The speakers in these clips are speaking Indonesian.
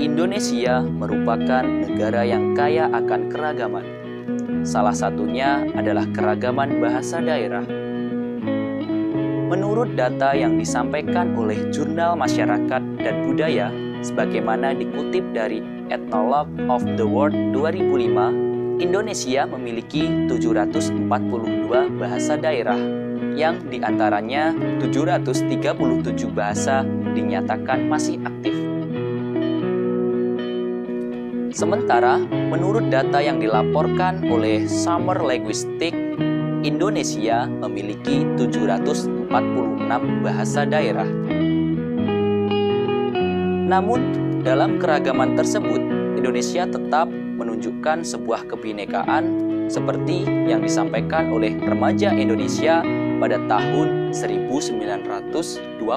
Indonesia merupakan negara yang kaya akan keragaman. Salah satunya adalah keragaman bahasa daerah. Menurut data yang disampaikan oleh Jurnal Masyarakat dan Budaya, sebagaimana dikutip dari Ethnologue of the World 2005, Indonesia memiliki 742 bahasa daerah, yang diantaranya 737 bahasa dinyatakan masih aktif. Sementara, menurut data yang dilaporkan oleh Summer Linguistics, Indonesia memiliki 746 bahasa daerah. Namun, dalam keragaman tersebut, Indonesia tetap menunjukkan sebuah kebinekaan seperti yang disampaikan oleh Remaja Indonesia pada tahun 1928.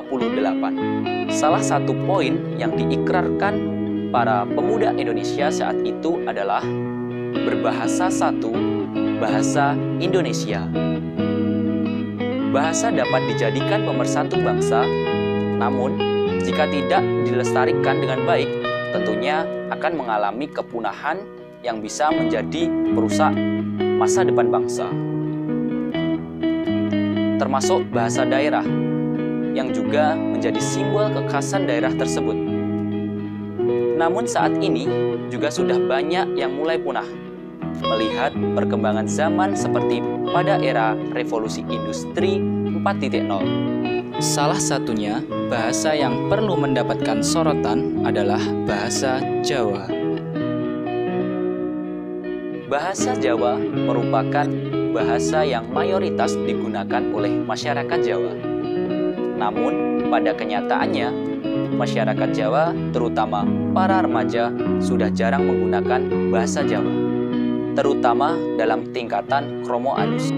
Salah satu poin yang diikrarkan para pemuda Indonesia saat itu adalah berbahasa satu, bahasa Indonesia. Bahasa dapat dijadikan pemersatu bangsa, namun jika tidak dilestarikan dengan baik, tentunya akan mengalami kepunahan yang bisa menjadi perusak masa depan bangsa. Termasuk bahasa daerah, yang juga menjadi simbol kekhasan daerah tersebut. Namun saat ini juga sudah banyak yang mulai punah, melihat perkembangan zaman seperti pada era revolusi industri 4.0. Salah satunya, bahasa yang perlu mendapatkan sorotan adalah bahasa Jawa. Bahasa Jawa merupakan bahasa yang mayoritas digunakan oleh masyarakat Jawa. Namun, pada kenyataannya, masyarakat Jawa, terutama para remaja, sudah jarang menggunakan bahasa Jawa, terutama dalam tingkatan kromo alus.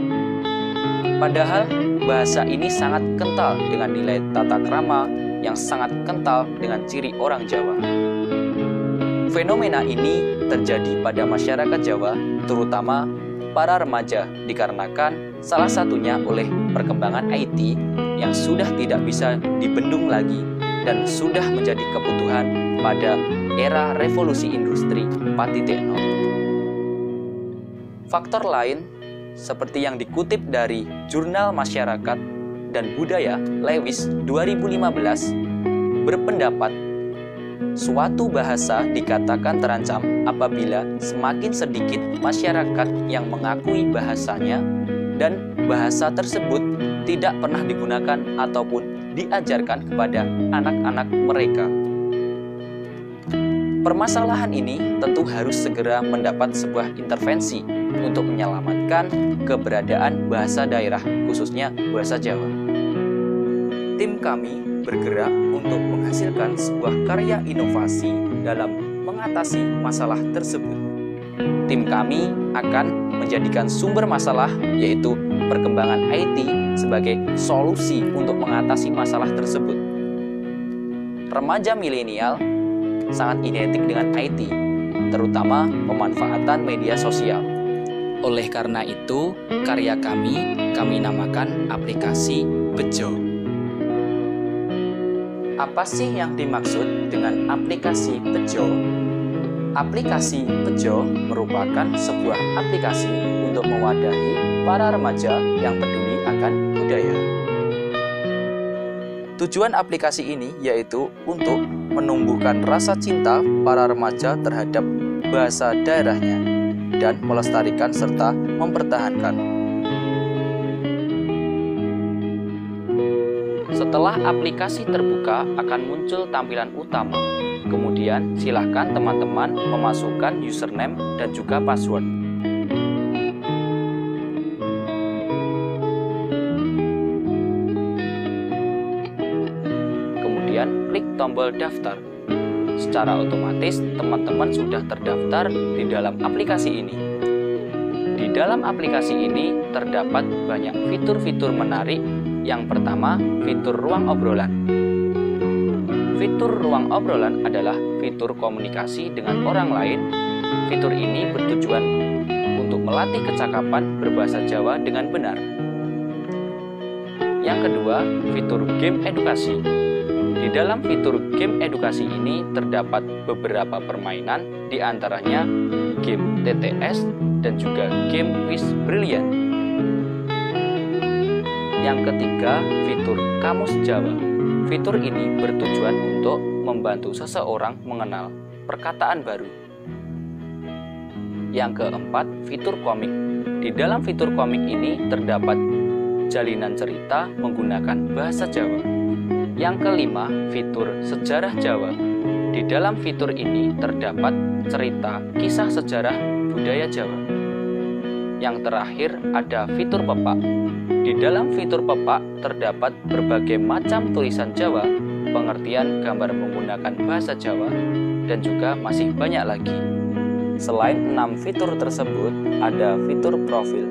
Padahal, bahasa ini sangat kental dengan nilai tata krama yang sangat kental dengan ciri orang Jawa. Fenomena ini terjadi pada masyarakat Jawa, terutama para remaja, dikarenakan salah satunya oleh perkembangan IT yang sudah tidak bisa dibendung lagi dan sudah menjadi kebutuhan pada era revolusi industri 4.0. Faktor lain, seperti yang dikutip dari Jurnal Masyarakat dan Budaya Lewis 2015, berpendapat suatu bahasa dikatakan terancam apabila semakin sedikit masyarakat yang mengakui bahasanya dan bahasa tersebut tidak pernah digunakan ataupun diajarkan kepada anak-anak mereka. Permasalahan ini tentu harus segera mendapat sebuah intervensi untuk menyelamatkan keberadaan bahasa daerah, khususnya bahasa Jawa. Tim kami bergerak untuk menghasilkan sebuah karya inovasi dalam mengatasi masalah tersebut. Tim kami akan menjadikan sumber masalah, yaitu perkembangan IT, sebagai solusi untuk mengatasi masalah tersebut. Remaja milenial sangat identik dengan IT, terutama pemanfaatan media sosial. Oleh karena itu, karya kami namakan aplikasi Bejo. Apa sih yang dimaksud dengan aplikasi Bejo? Aplikasi Bejo merupakan sebuah aplikasi untuk mewadahi para remaja yang peduli akan budaya. Tujuan aplikasi ini yaitu untuk menumbuhkan rasa cinta para remaja terhadap bahasa daerahnya dan melestarikan serta mempertahankan. Setelah aplikasi terbuka akan muncul tampilan utama. Kemudian silakan teman-teman memasukkan username dan juga password. Kemudian klik tombol daftar. Secara otomatis teman-teman sudah terdaftar di dalam aplikasi ini. Di dalam aplikasi ini terdapat banyak fitur-fitur menarik. Yang pertama, fitur ruang obrolan. Fitur ruang obrolan adalah fitur komunikasi dengan orang lain. Fitur ini bertujuan untuk melatih kecakapan berbahasa Jawa dengan benar. Yang kedua, fitur game edukasi. Di dalam fitur game edukasi ini terdapat beberapa permainan, di antaranya game TTS dan juga game Quiz Brilliant. Yang ketiga, fitur Kamus Jawa. Fitur ini bertujuan untuk membantu seseorang mengenal perkataan baru. Yang keempat, fitur komik. Di dalam fitur komik ini terdapat jalinan cerita menggunakan bahasa Jawa. Yang kelima, fitur Sejarah Jawa. Di dalam fitur ini terdapat cerita kisah sejarah budaya Jawa. Yang terakhir ada fitur pepak. Di dalam fitur pepak terdapat berbagai macam tulisan Jawa, pengertian gambar menggunakan bahasa Jawa, dan juga masih banyak lagi. Selain 6 fitur tersebut, ada fitur profil.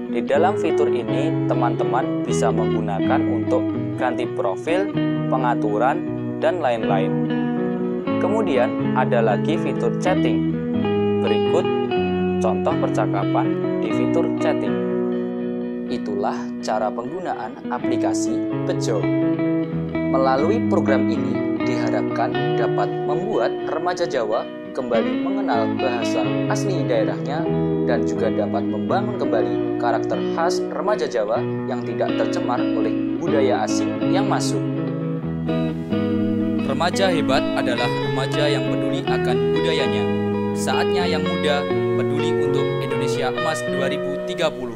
Di dalam fitur ini, teman-teman bisa menggunakan untuk ganti profil, pengaturan, dan lain-lain. Kemudian ada lagi fitur chatting. Berikut contoh percakapan di fitur chatting. Itulah cara penggunaan aplikasi Bejo. Melalui program ini diharapkan dapat membuat remaja Jawa kembali mengenal bahasa asli daerahnya dan juga dapat membangun kembali karakter khas remaja Jawa yang tidak tercemar oleh budaya asing yang masuk. Remaja hebat adalah remaja yang peduli akan budayanya. Saatnya yang muda peduli untuk Indonesia Emas 2030.